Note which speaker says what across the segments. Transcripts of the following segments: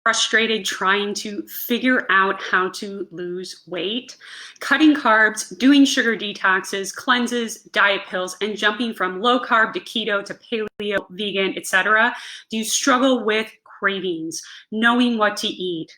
Speaker 1: frustrated trying to figure out how to lose weight, cutting carbs, doing sugar detoxes, cleanses, diet pills, and jumping from low carb to keto to paleo, vegan, etc.? Do you struggle with cravings, knowing what to eat,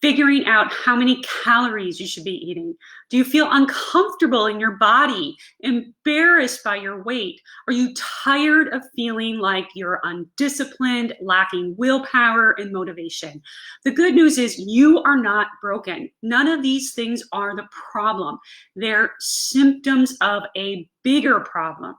Speaker 1: figuring out how many calories you should be eating? Do you feel uncomfortable in your body, embarrassed by your weight? Are you tired of feeling like you're undisciplined, lacking willpower and motivation? The good news is you are not broken. None of these things are the problem. They're symptoms of a bigger problem,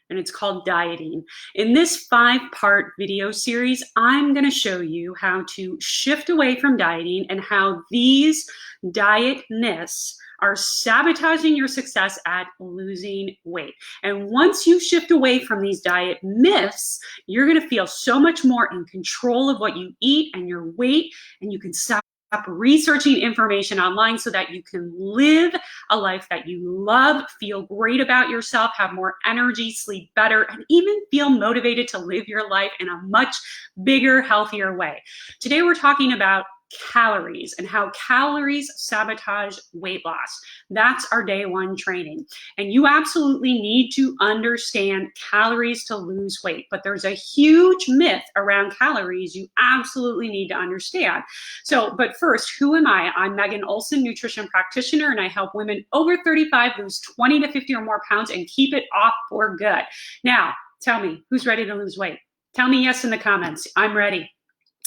Speaker 1: and it's called dieting. In this 5-part video series, I'm going to show you how to shift away from dieting and how these diet myths are sabotaging your success at losing weight. And once you shift away from these diet myths, you're going to feel so much more in control of what you eat and your weight, and you can stop researching information online so that you can live a life that you love, feel great about yourself, have more energy, sleep better, and even feel motivated to live your life in a much bigger, healthier way. Today, we're talking about calories and how calories sabotage weight loss. That's our day one training. And you absolutely need to understand calories to lose weight. But there's a huge myth around calories you absolutely need to understand. But first, who am I? I'm Megan Olson, nutrition practitioner, and I help women over 35 lose 20 to 50 or more pounds and keep it off for good. Now, tell me, who's ready to lose weight? Tell me yes in the comments. I'm ready.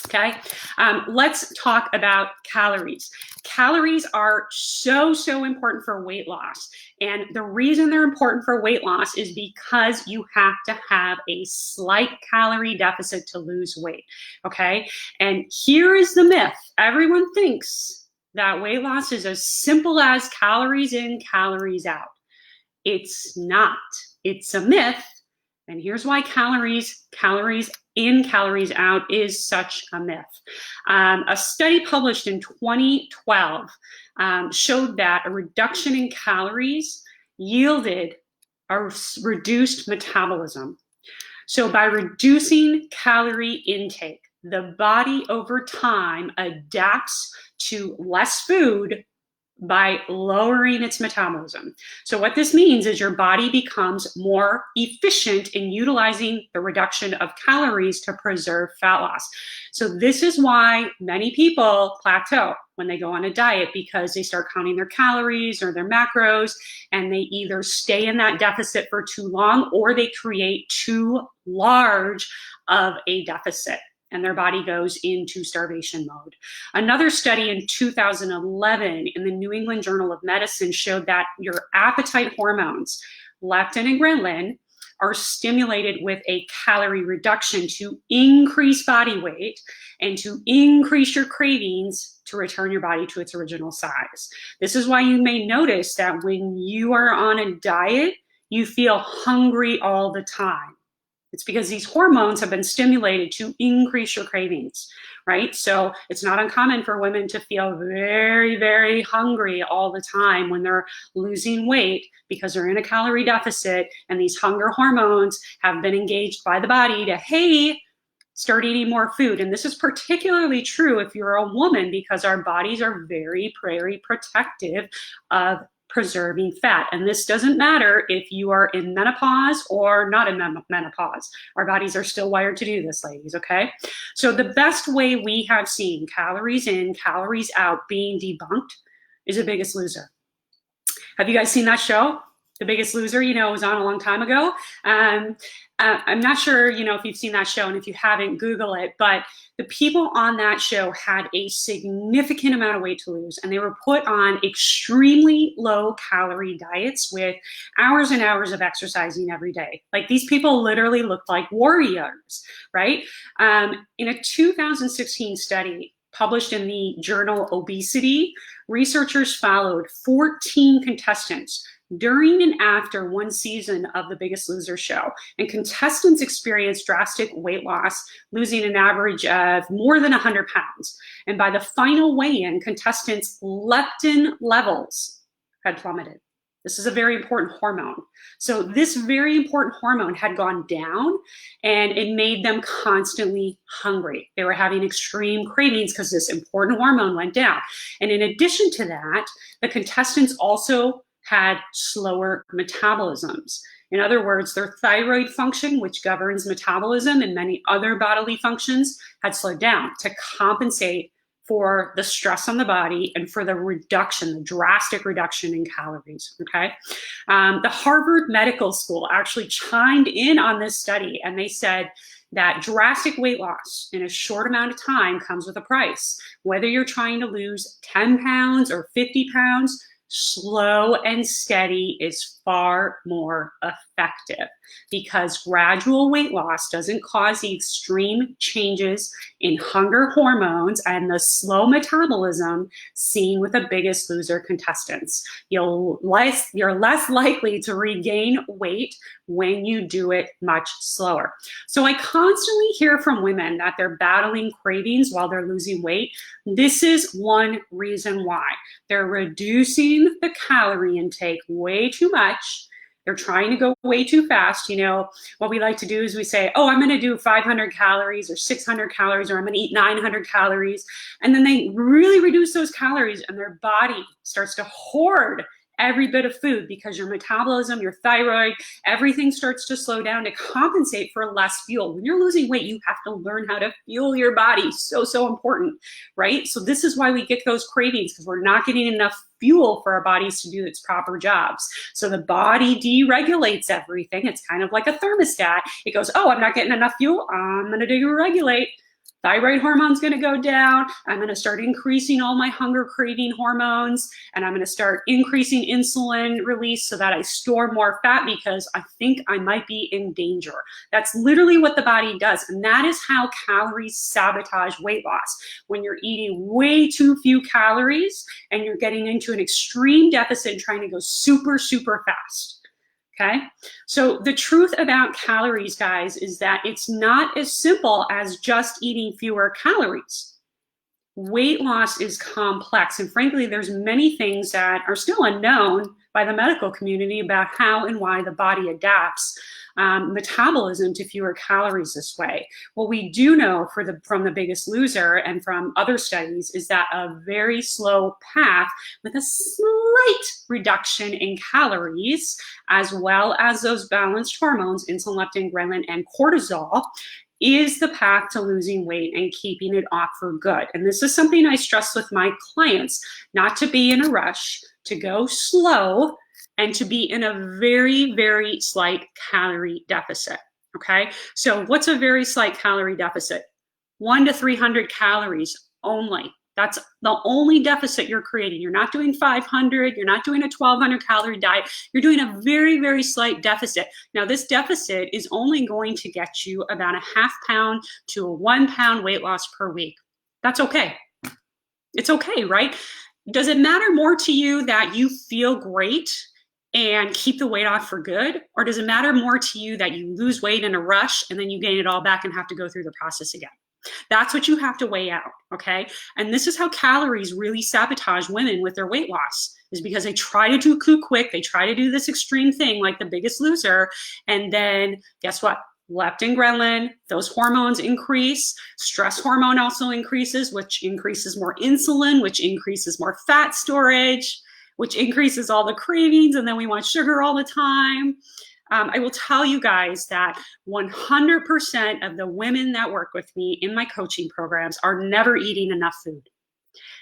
Speaker 1: Okay, let's talk about calories. Calories are so important for weight loss. And the reason they're important for weight loss is because you have to have a slight calorie deficit to lose weight. Okay, and here is the myth. Everyone thinks that weight loss is as simple as calories in, calories out. It's not. It's a myth. And here's why calories in, calories out is such a myth. A study published in 2012 showed that a reduction in calories yielded a reduced metabolism. So by reducing calorie intake, the body over time adapts to less food by lowering its metabolism. So what this means is your body becomes more efficient in utilizing the reduction of calories to preserve fat loss. So this is why many people plateau when they go on a diet, because they start counting their calories or their macros, and they either stay in that deficit for too long or they create too large of a deficit, and their body goes into starvation mode. Another study in 2011 in the New England Journal of Medicine showed that your appetite hormones, leptin and ghrelin, are stimulated with a calorie reduction to increase body weight and to increase your cravings to return your body to its original size. This is why you may notice that when you are on a diet, you feel hungry all the time. It's because these hormones have been stimulated to increase your cravings, right? So it's not uncommon for women to feel very hungry all the time when they're losing weight because they're in a calorie deficit, and these hunger hormones have been engaged by the body to, hey, start eating more food. And this is particularly true if you're a woman, because our bodies are very protective of preserving fat. And this doesn't matter if you are in menopause or not in menopause. Our bodies are still wired to do this, ladies, okay? So the best way we have seen calories in, calories out being debunked is The Biggest Loser. Have you guys seen that show? The Biggest Loser, it was on a long time ago. I'm not sure, if you've seen that show, and if you haven't, Google it, but the people on that show had a significant amount of weight to lose, and they were put on extremely low calorie diets with hours and hours of exercising every day. Like, these people literally looked like warriors, right? In a 2016 study published in the journal Obesity, researchers followed 14 contestants during and after one season of The Biggest Loser show. And contestants experienced drastic weight loss, losing an average of more than 100 pounds. And by the final weigh-in, contestants' leptin levels had plummeted. This is a very important hormone. So this very important hormone had gone down, and it made them constantly hungry. They were having extreme cravings because this important hormone went down. And in addition to that, the contestants also had slower metabolisms. In other words, their thyroid function, which governs metabolism and many other bodily functions, had slowed down to compensate for the stress on the body and for the reduction, the drastic reduction in calories, okay? The Harvard Medical School actually chimed in on this study, and they said that drastic weight loss in a short amount of time comes with a price. Whether you're trying to lose 10 pounds or 50 pounds, slow and steady is far more effective because gradual weight loss doesn't cause the extreme changes in hunger hormones and the slow metabolism seen with the Biggest Loser contestants. You're less likely to regain weight when you do it much slower. So I constantly hear from women that they're battling cravings while they're losing weight. This is one reason why. They're reducing the calorie intake way too much. They're trying to go way too fast. You know, what we like to do is we say, oh, I'm going to do 500 calories or 600 calories, or I'm going to eat 900 calories. And then they really reduce those calories and their body starts to hoard every bit of food because your metabolism, your thyroid, everything starts to slow down to compensate for less fuel. When you're losing weight, you have to learn how to fuel your body. So important, right? So this is why we get those cravings, because we're not getting enough fuel for our bodies to do its proper jobs. So the body deregulates everything. It's kind of like a thermostat. It goes, oh, I'm not getting enough fuel. I'm going to deregulate. Thyroid hormone's going to go down. I'm going to start increasing all my hunger craving hormones, and I'm going to start increasing insulin release so that I store more fat because I think I might be in danger. That's literally what the body does, and that is how calories sabotage weight loss. When you're eating way too few calories and you're getting into an extreme deficit and trying to go super fast. Okay, so the truth about calories, guys, is that it's not as simple as just eating fewer calories. Weight loss is complex, and frankly, there's many things that are still unknown by the medical community about how and why the body adapts metabolism to fewer calories this way. What we do know from the Biggest Loser and from other studies is that a very slow path with a slight reduction in calories, as well as those balanced hormones, insulin, leptin, ghrelin, and cortisol, is the path to losing weight and keeping it off for good. And this is something I stress with my clients, not to be in a rush, to go slow, and to be in a very slight calorie deficit, okay? So what's a very slight calorie deficit? 100 to 300 calories only. That's the only deficit you're creating. You're not doing 500, you're not doing a 1,200 calorie diet. You're doing a very slight deficit. Now, this deficit is only going to get you about a half pound to a 1 pound weight loss per week. That's okay. It's okay, right? Does it matter more to you that you feel great and keep the weight off for good? Or does it matter more to you that you lose weight in a rush and then you gain it all back and have to go through the process again? That's what you have to weigh out, okay? And this is how calories really sabotage women with their weight loss, is because they try to do too quick, they try to do this extreme thing like the Biggest Loser, and then guess what? Leptin, ghrelin, those hormones increase. Stress hormone also increases, which increases more insulin, which increases more fat storage, which increases all the cravings, and then we want sugar all the time. I will tell you guys that 100% of the women that work with me in my coaching programs are never eating enough food.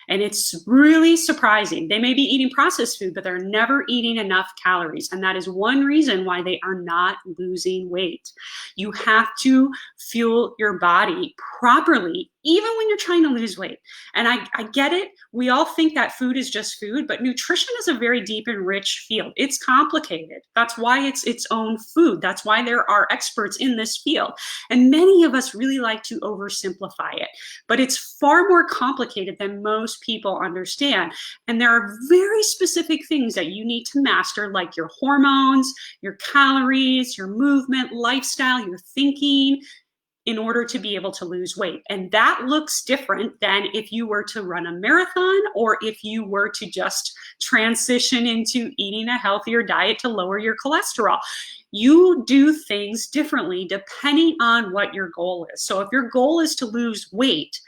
Speaker 1: And it's really surprising. They may be eating processed food, but they're never eating enough calories. And that is one reason why they are not losing weight. You have to fuel your body properly, even when you're trying to lose weight. And I get it. We all think that food is just food, but nutrition is a very deep and rich field. It's complicated. That's why it's its own food. That's why there are experts in this field. And many of us really like to oversimplify it, but it's far more complicated than most people understand. And there are very specific things that you need to master, like your hormones, your calories, your movement, lifestyle, your thinking, in order to be able to lose weight. And that looks different than if you were to run a marathon or if you were to just transition into eating a healthier diet to lower your cholesterol. You do things differently depending on what your goal is. So if your goal is to lose weight,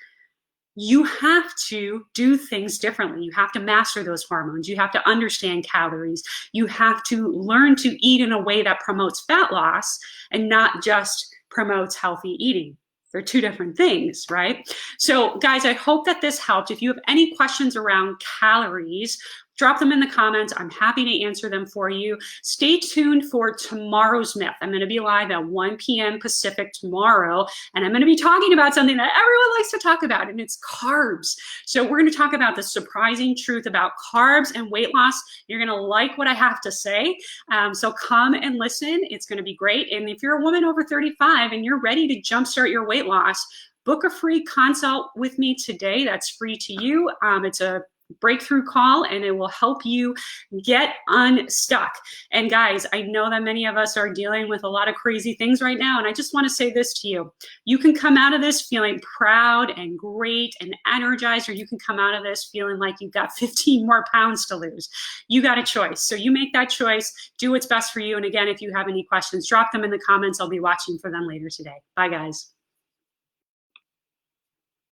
Speaker 1: you have to do things differently. You have to master those hormones. You have to understand calories. You have to learn to eat in a way that promotes fat loss and not just promotes healthy eating. They're two different things, right? So guys, I hope that this helped. If you have any questions around calories, drop them in the comments. I'm happy to answer them for you. Stay tuned for tomorrow's myth. I'm going to be live at 1 p.m. Pacific tomorrow, and I'm going to be talking about something that everyone likes to talk about, and it's carbs. So we're going to talk about the surprising truth about carbs and weight loss. You're going to like what I have to say. So come and listen. It's going to be great. And if you're a woman over 35 and you're ready to jumpstart your weight loss, book a free consult with me today. That's free to you. It's a breakthrough call, and it will help you get unstuck. And guys, I know that many of us are dealing with a lot of crazy things right now, and I just want to say this to you. You can come out of this feeling proud and great and energized, or you can come out of this feeling like you've got 15 more pounds to lose. You got a choice. So you make that choice, do what's best for you. And again, if you have any questions, drop them in the comments. I'll be watching for them later today. Bye, guys.